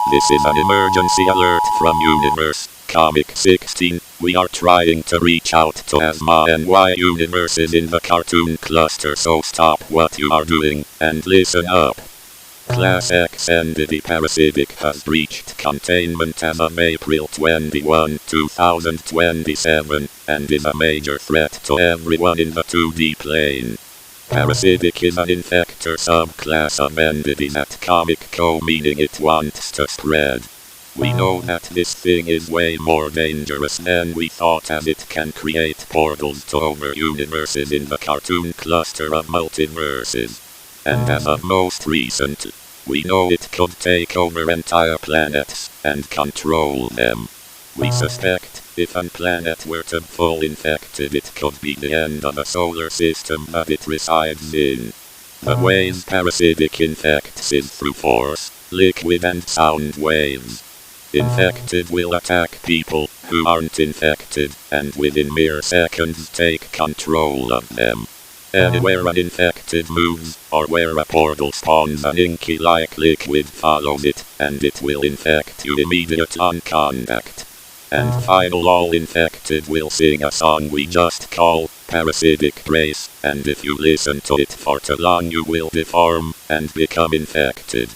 This is an emergency alert from Universe Comic 16. We are trying to reach out to Asma and Y universes in the cartoon cluster, so stop what you are doing and listen up. Class X entity Parasitic has breached containment as of April 21, 2027, and is a major threat to everyone in the 2D plane. Parasitic is an infector subclass of entities at Comic Co, meaning it wants to spread. We know that this thing is way more dangerous than we thought, as it can create portals to other universes in the cartoon cluster of multiverses. And as of most recent, we know it could take over entire planets and control them. We suspect if a planet were to fall infected, it could be the end of the solar system that it resides in. The ways Parasitic infects is through force, liquid and sound waves. Infected will attack people who aren't infected, and within mere seconds take control of them. Anywhere an infected moves, or where a portal spawns, an inky-like liquid follows it, and it will infect you immediate on contact. And final, all infected will sing a song we just call Parasitic Praise, and if you listen to it for too long you will deform and become infected.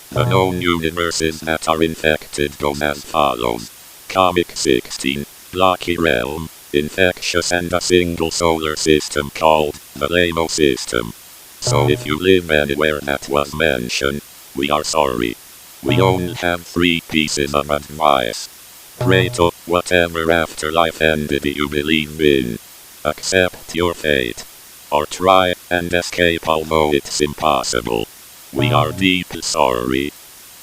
The known universes that are infected goes as follows. Comic 16, Blocky Realm, infectious, and a single solar system called the Lamo System. So if you live anywhere that was mentioned, we are sorry. We only have 3 pieces of advice. Pray to whatever afterlife entity you believe in. Accept your fate. Or try and escape, although it's impossible. We are deeply sorry.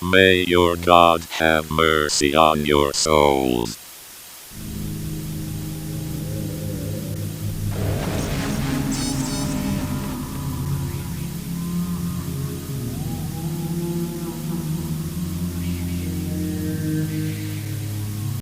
May your God have mercy on your souls.